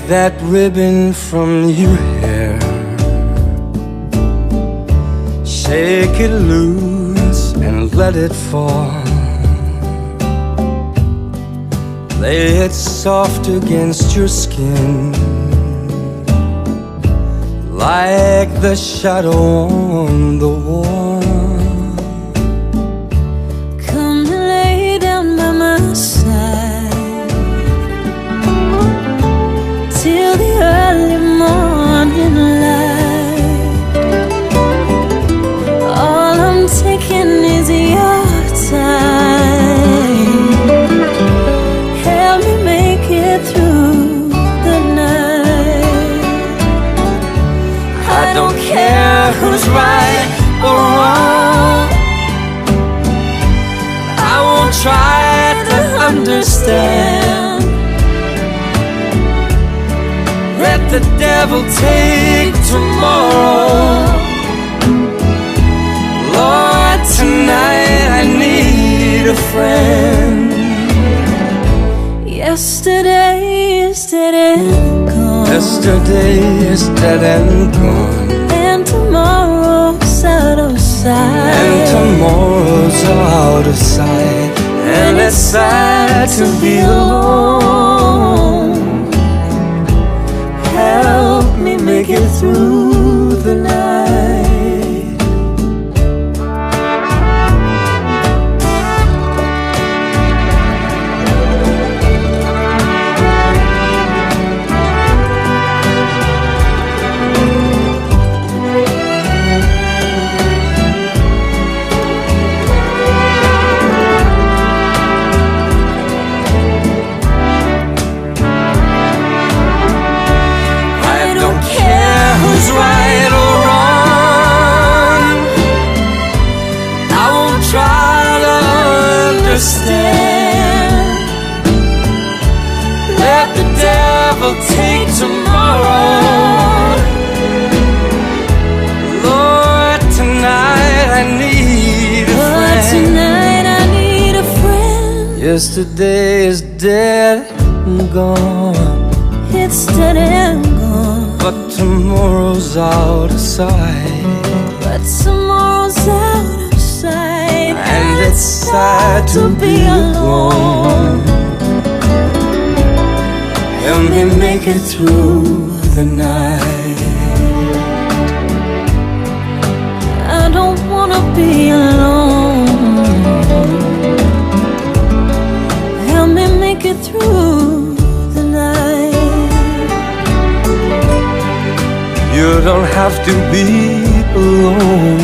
that ribbon from your hair, shake it loose and let it fall. Lay it soft against your skin, like the shadow on the wall. Come to lay down by my side till the early morning light. All I'm taking is your time. Help me make it through the night. I don't care who's right or wrong. I won't try to understand. Let the devil take tomorrow. Lord, tonight I need a friend. Yesterday is dead and gone. Yesterday is dead and gone, and tomorrow's out of sight. and tomorrow's out of sight. And it's sad to be alone. Help me make it through the night. Right or wrong, I won't try to understand. Let the devil take tomorrow. Lord, tonight I need a friend. Tonight I need a friend. Yesterday is dead and gone, It's dead and gone, but tomorrow's out of sight. but tomorrow's out of sight. And it's sad to be alone. Help me make it through the night. I don't wanna be alone. Help me make it through the night. You don't have to be alone.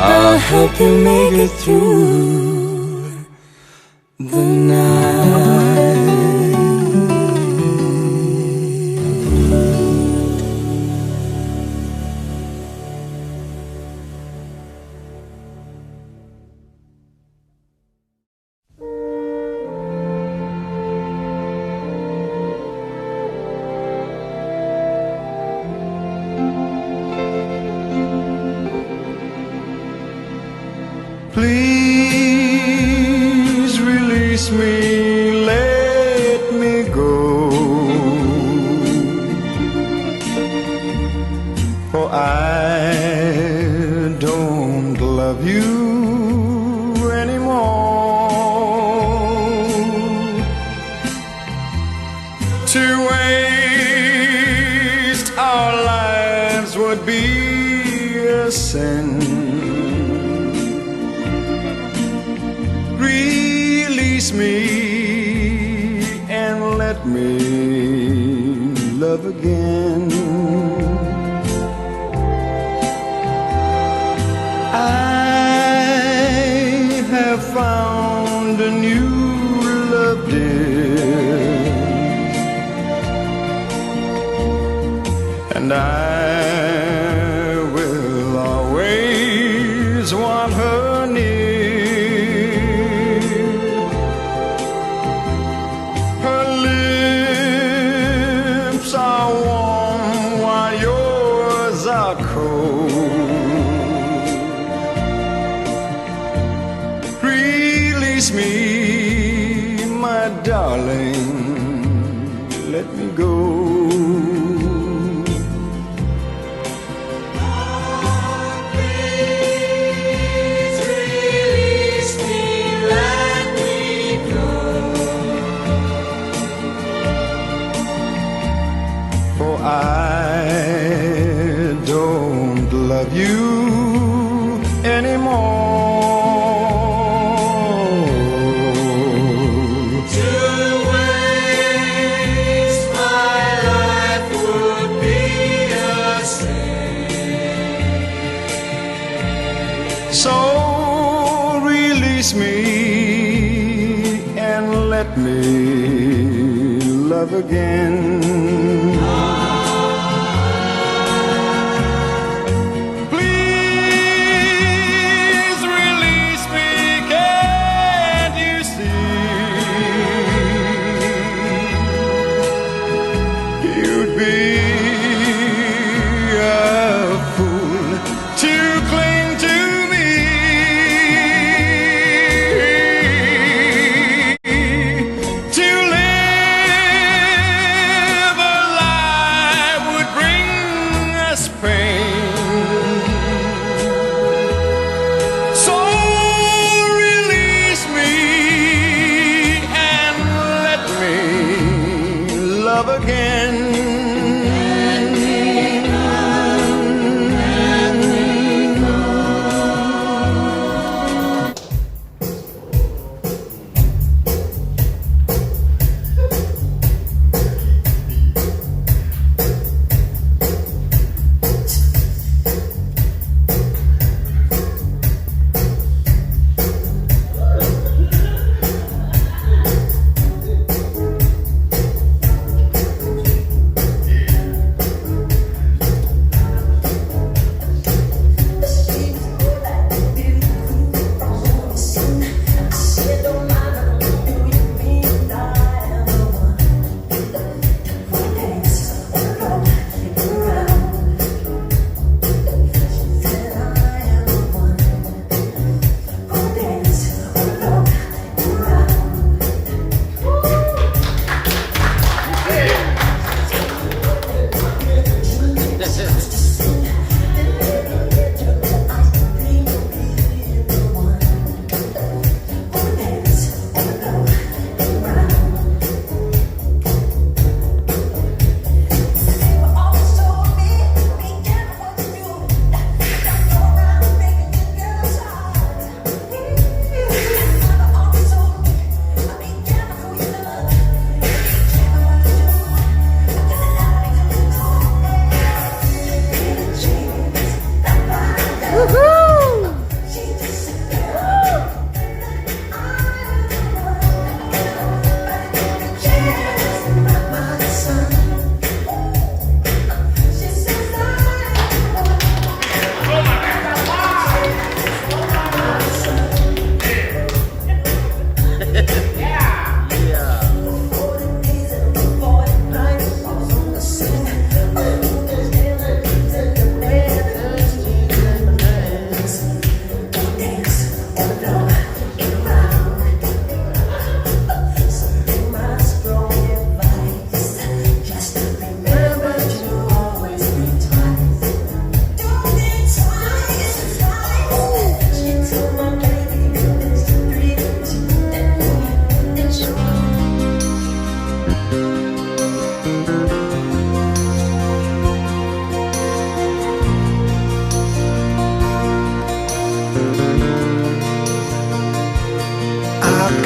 I'll help you make it through the night. Please release me, let me go, for I don't love you anymore. To waste our lives would be a sin. Release me and let me love again. I have found a new love, dear, and I will always want her near. Her lips are warm while yours are cold. Release me, my darling, let me go. Please release me, let me go. For I don't love you anymore. To waste my life would be a sin. So release me and let me love again. Please release me, can't you see? You'd be a fool to cling to me. To live a lie would bring us pain. So release me and let me love again.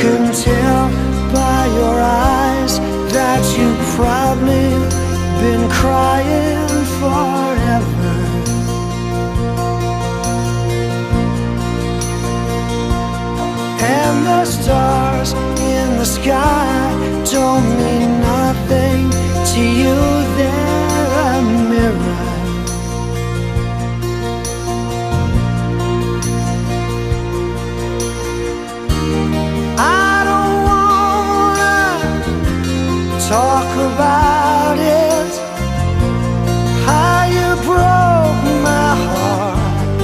can tell by your eyes that you've probably been crying forever. And the stars in the sky don't mean nothing to you, they're a mirror. Talk about it, how you broke my heart.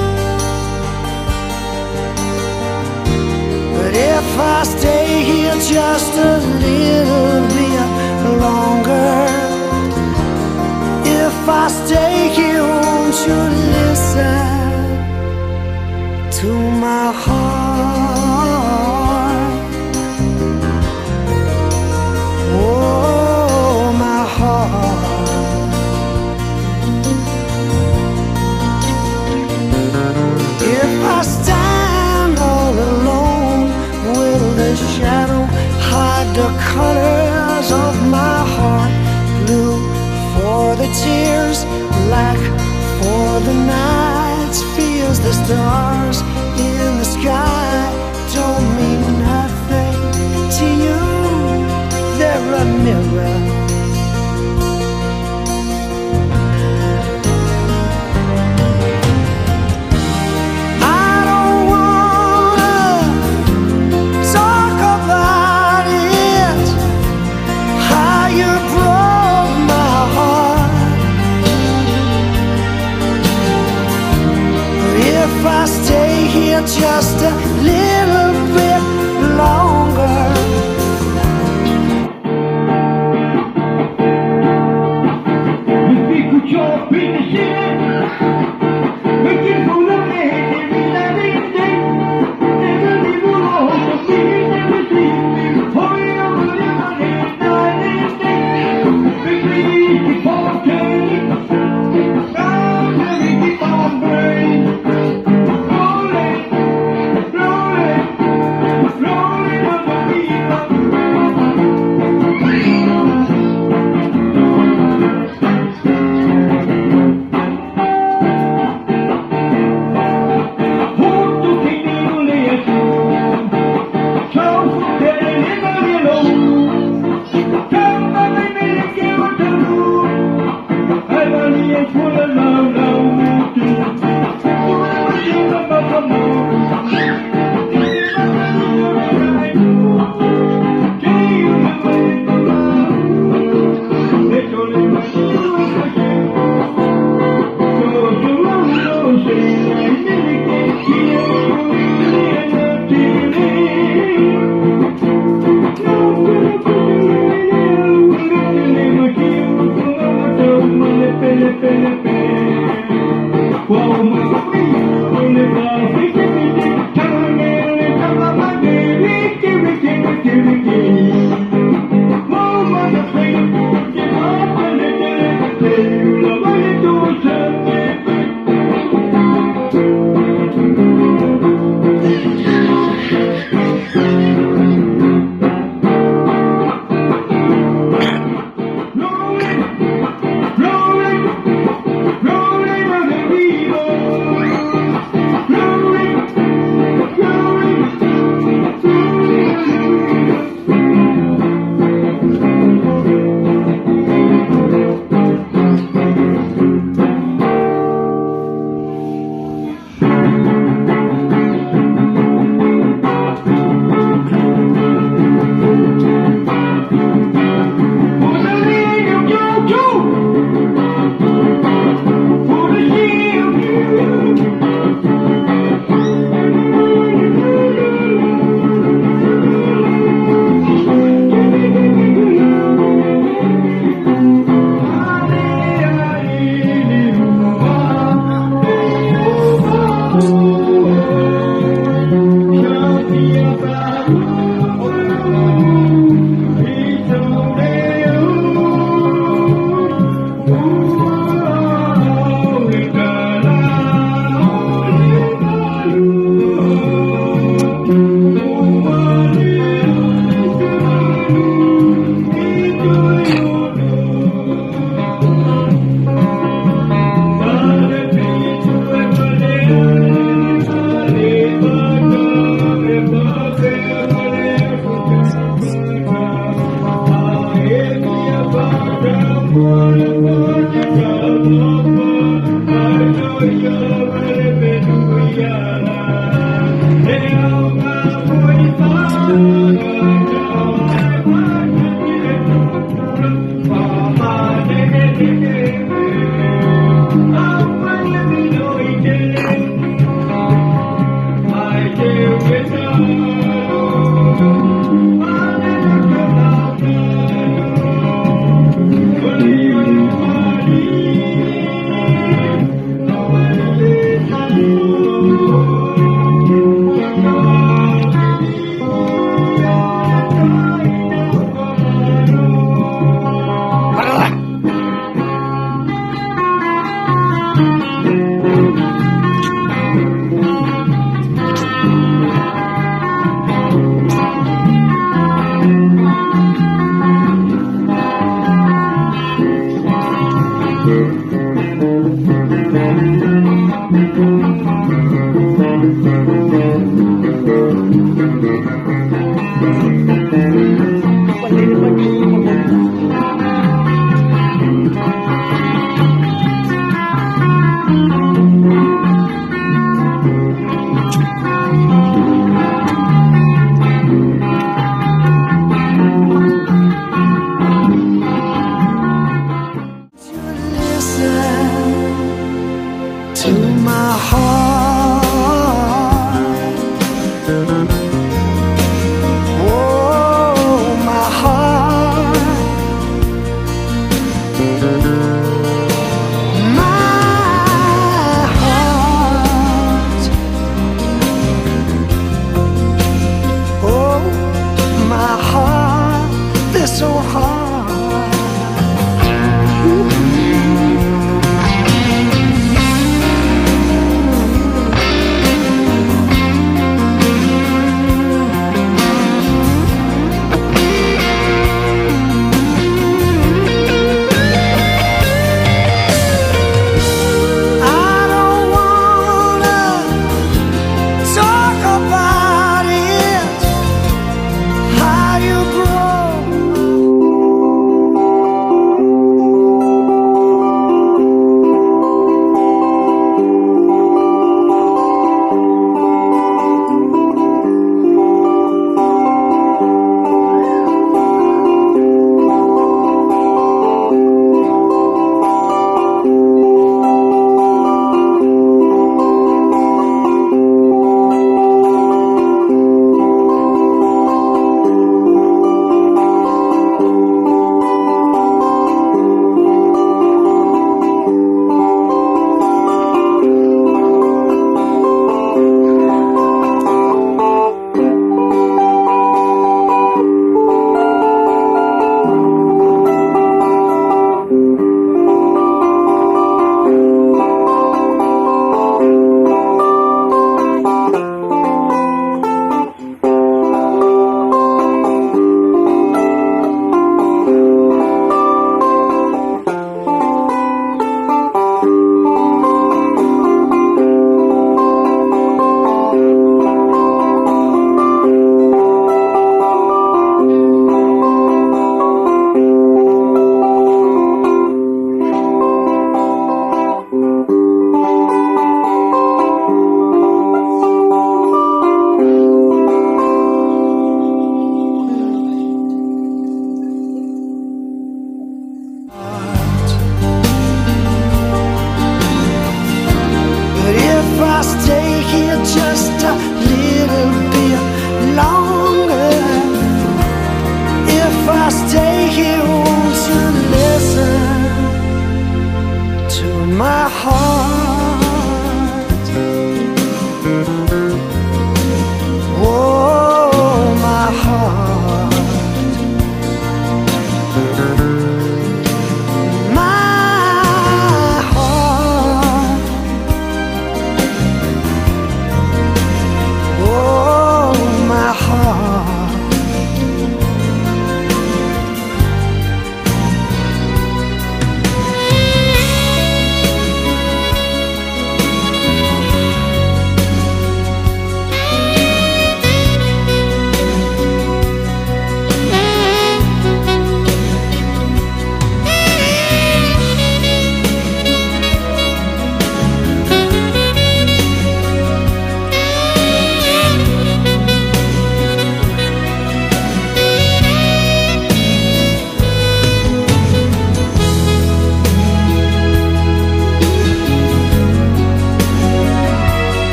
But if I stay here just a little bit longer, tears, black for the night, feels the stars in the sky don't mean nothing to you. They're a mirror. I don't wanna talk about it, how you broke my heart. If I stay here just a little bit longer,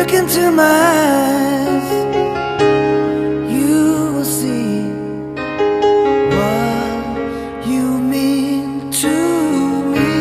Look into my eyes, you will see what you mean to me.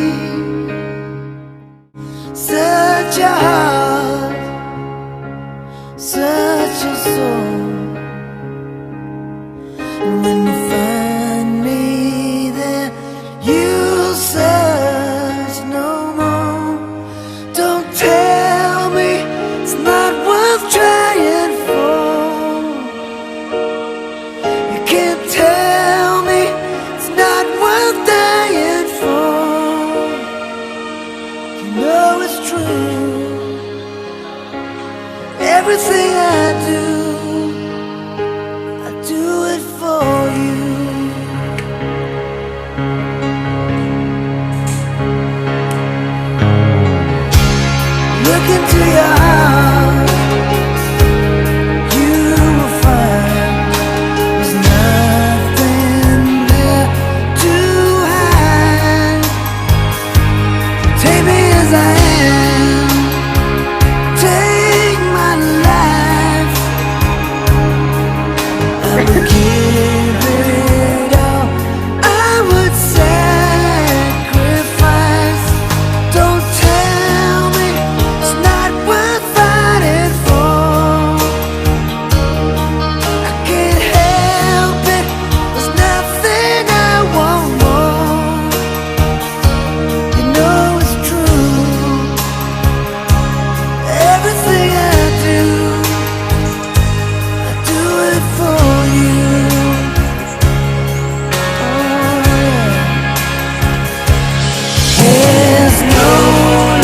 There's no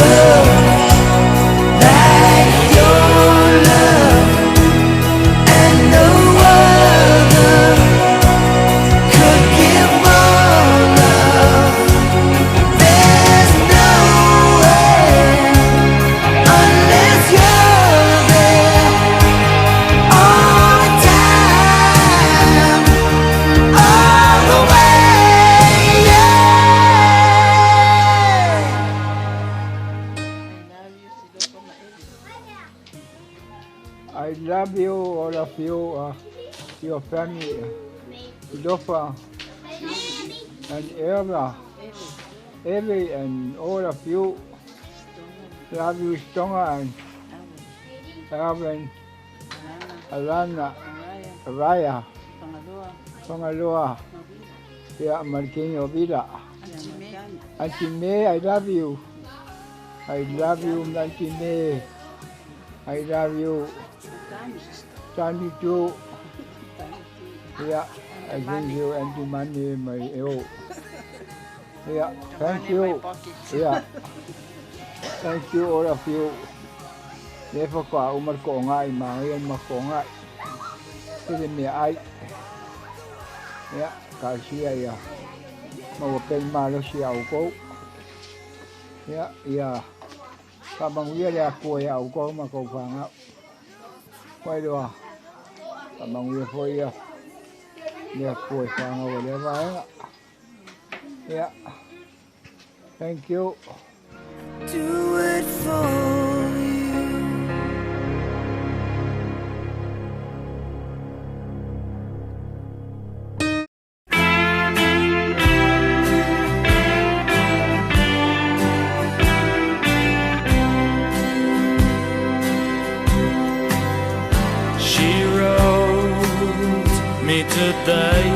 love like your love, and no other could give more love. There's nowhere unless you're there all the time, all the way, yeah. I love you, all of you, your family, Lofa, and Eva, Evie, and all of you. Love you, Stonga, and Alvin, Alana, Raya, Tongalua, yeah, Marquinho Vida. Auntie May, I love you. I love you, Auntie May. I love you. Sandy too. Yeah, I thank you, Auntie Money, my ew. Yeah, thank you. Yeah, thank you, all of you. Never go umar ko ngai, mangian makongai. Sili mi ai. Yeah, kasia ya. Mawakay malo siya ko. Yeah, yeah. Kabang wia ya ko ya ko makofanga. Quay được à? Bằng việc thôi à? Việc của sang over there right? Yeah. Thank you. Do it for you. Today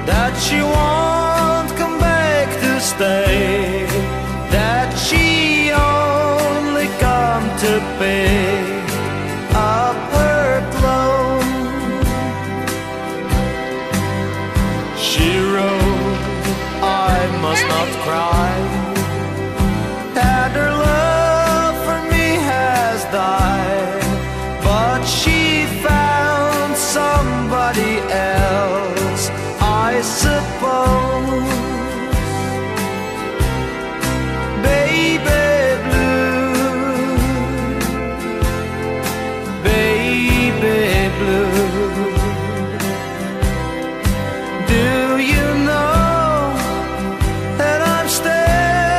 that she won't come back to stay, that she only come to pick up her clothes. She wrote, I must not cry, that her love for me has died, but she found somebody else, I suppose. Baby blue, baby blue. Do you know that I'm standing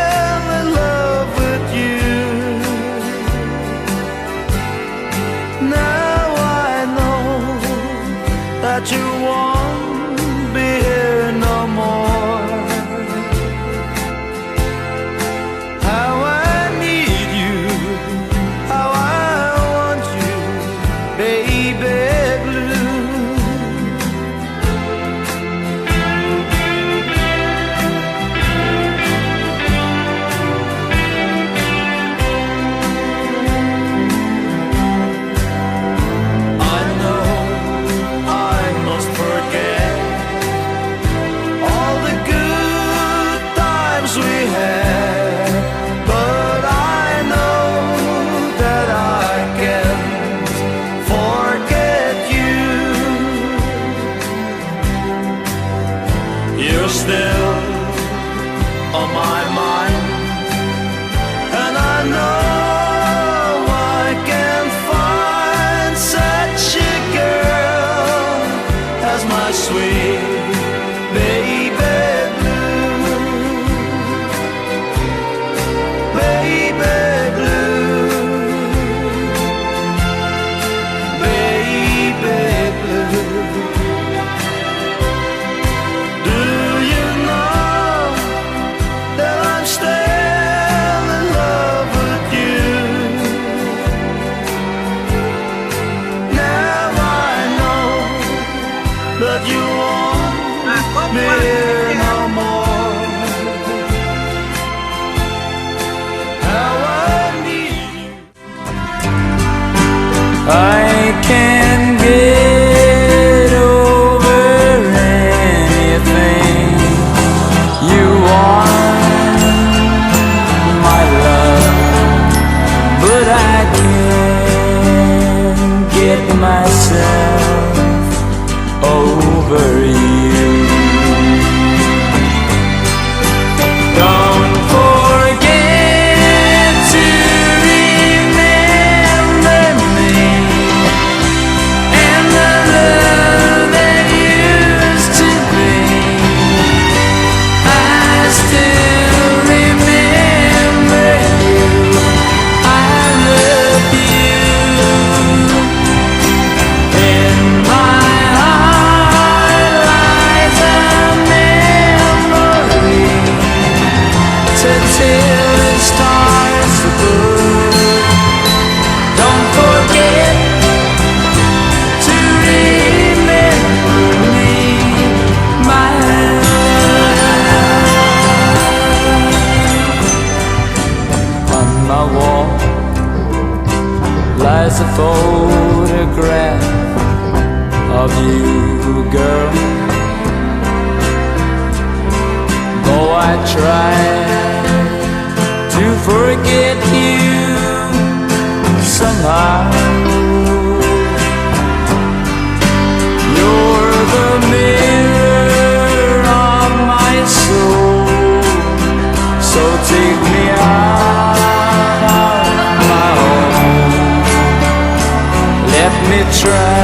as a photograph of you, girl. Though I try to forget you somehow, you're the mirror of my soul. So take me out of my home, let me try